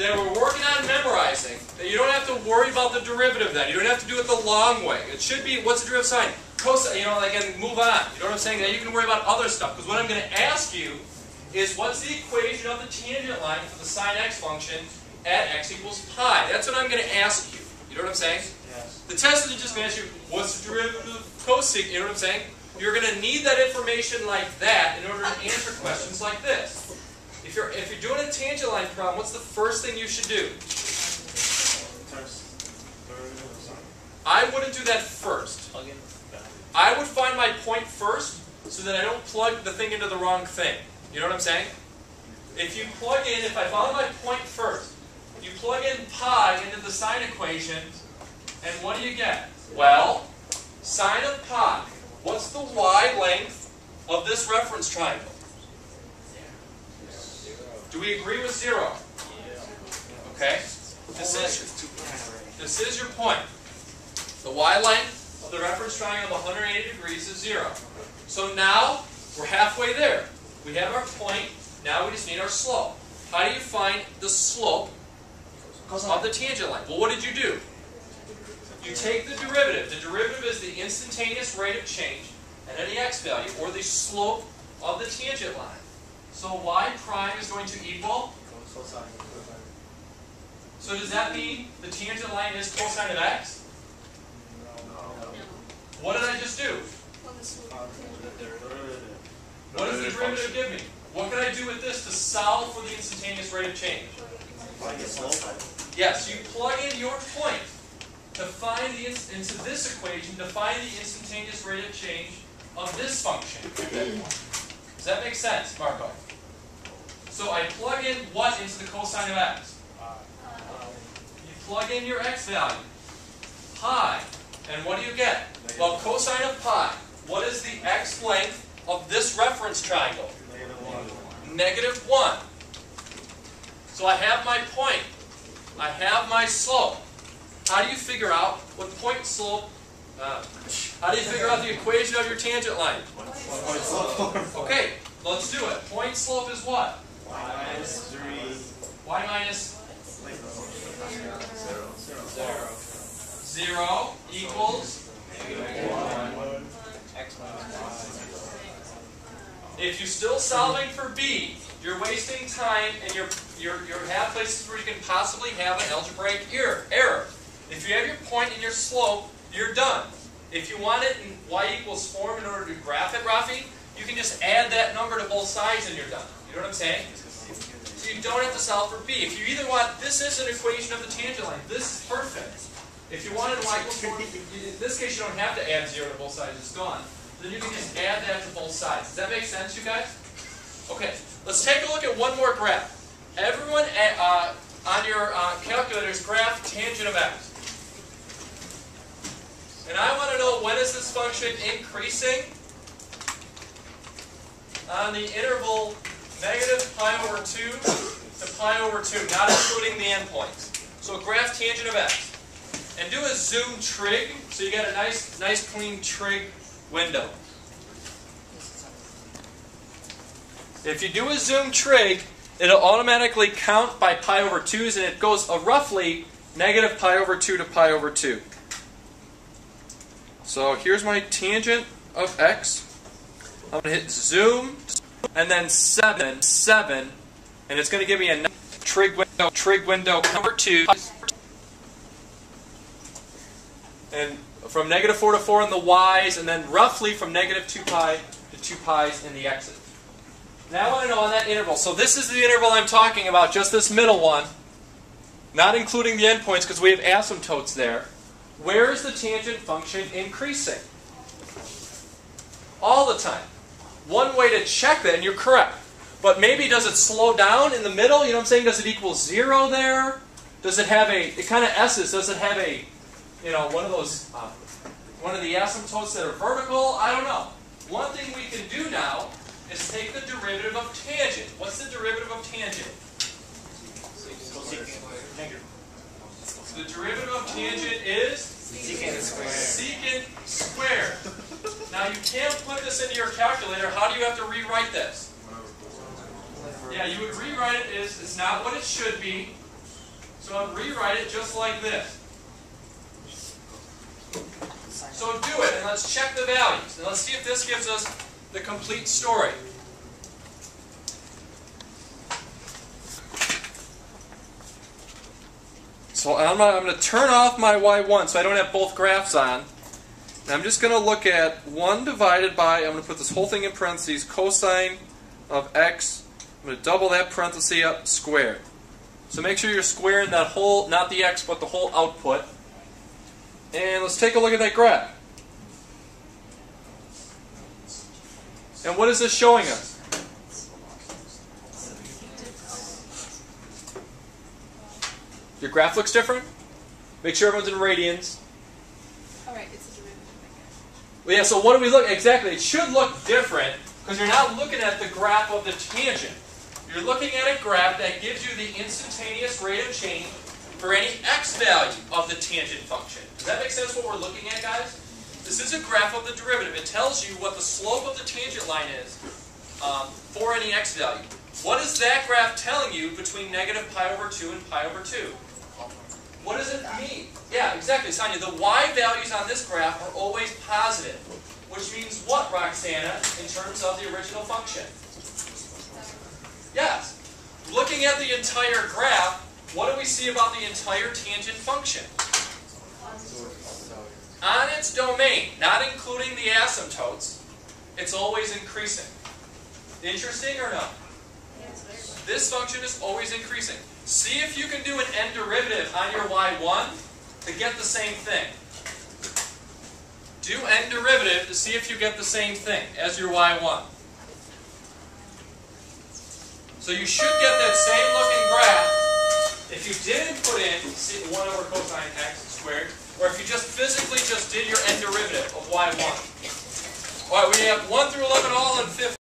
that we're working on memorizing, that you don't have to worry about the derivative then. You don't have to do it the long way. It should be, what's the derivative sign? Cosine, you know, like, and move on. You know what I'm saying? Now you can worry about other stuff. Because what I'm going to ask you is what's the equation of the tangent line for the sine x function at x equals pi? That's what I'm going to ask you. You know what I'm saying? Yes. The test is just going to ask you, what's the derivative of cosec? You know what I'm saying? You're going to need that information like that in order to answer questions like this. If you're doing a tangent line problem, what's the first thing you should do? I wouldn't do that first. I would find my point first so that I don't plug the thing into the wrong thing. You know what I'm saying? If you plug in, if I follow my point first, you plug in pi into the sine equation, and what do you get? Well, sine of pi. What's the y length of this reference triangle? Do we agree with 0? Okay? This is your point. The y length of the reference triangle of 180 degrees is 0. So now we're halfway there. We have our point. Now we just need our slope. How do you find the slope of the tangent line? Well, what did you do? You take the derivative. The derivative is the instantaneous rate of change at any x value, or the slope of the tangent line. So y prime is going to equal? So does that mean the tangent line is cosine of x? What did I just do? What does the derivative give me? What can I do with this to solve for the instantaneous rate of change? Yes, you plug in your point to find into this equation to find the instantaneous rate of change of this function. Does that make sense, Marco? So I plug in what into the cosine of x? You plug in your x value, pi, and what do you get? Well, cosine of pi, what is the x length of this reference triangle? -1. So I have my point. I have my slope. How do you figure out what point slope? How do you figure out the equation of your tangent line? Okay, let's do it. Point slope is what? Y minus 3. Y minus 0 equals? X minus y. If you're still solving for b, you're wasting time, and you have places where you can possibly have an algebraic error. If you have your point and your slope, you're done. If you want it in y equals form in order to graph it, Rafi, you can just add that number to both sides and you're done. You know what I'm saying? So you don't have to solve for b. If you either want, this is an equation of the tangent line. This is perfect. If you wanted y equals form, in this case you don't have to add 0 to both sides. It's gone. Then you can just add that to both sides. Does that make sense, you guys? Okay, let's take a look at one more graph. Everyone on your calculators graph tangent of x. And I want to know, when is this function increasing? On the interval -pi/2 to pi/2, not including the endpoints. So graph tangent of x. And do a zoom trig, so you get a nice clean trig window. If you do a zoom trig, it'll automatically count by pi/2s, and it goes roughly -pi/2 to pi/2. So here's my tangent of x. I'm going to hit zoom, and then 7, and it's going to give me a trig window number 2. And from -4 to 4 in the y's, and then roughly from -2 pi to 2 pi's in the x's. Now I want to know on that interval. So this is the interval I'm talking about, just this middle one, not including the endpoints because we have asymptotes there. Where is the tangent function increasing? All the time. One way to check that, and you're correct, but maybe does it slow down in the middle? You know what I'm saying? Does it equal 0 there? Does it have a, it kind of S's, does it have a, you know, one of those, one of the asymptotes that are vertical? I don't know. One thing we can do now is take the derivative of tangent. What's the derivative of tangent? The derivative of tangent is secant squared. Now you can't put this into your calculator. How do you have to rewrite this? Yeah, you would rewrite it as, it's not what it should be. So I'll rewrite it just like this. So do it, and let's check the values. And let's see if this gives us the complete story. So I'm going to turn off my y1 so I don't have both graphs on. And I'm just going to look at 1 divided by, I'm going to put this whole thing in parentheses, cosine of x. I'm going to double that parenthesis up, squared. So make sure you're squaring that whole, not the x, but the whole output. And let's take a look at that graph. And what is this showing us? Your graph looks different? Make sure everyone's in radians. All right, it's a derivative. Well, yeah, so what do we look? Exactly, it should look different because you're not looking at the graph of the tangent. You're looking at a graph that gives you the instantaneous rate of change for any x value of the tangent function. Does that make sense what we're looking at, guys? This is a graph of the derivative. It tells you what the slope of the tangent line is for any x value. What is that graph telling you between negative pi over 2 and pi over 2? What does it mean? Yeah, exactly, Sonia. The y values on this graph are always positive. Which means what, Roxana, in terms of the original function? Yes. Looking at the entire graph, what do we see about the entire tangent function? On its domain, not including the asymptotes, it's always increasing. Interesting or no? This function is always increasing. See if you can do an n derivative on your y1 to get the same thing. Do n derivative to see if you get the same thing as your y1. So you should get that same looking graph if you didn't put in 1 over cosine x squared, or if you just physically just did your n derivative of y1. All right, we have 1 through 11 all in 15.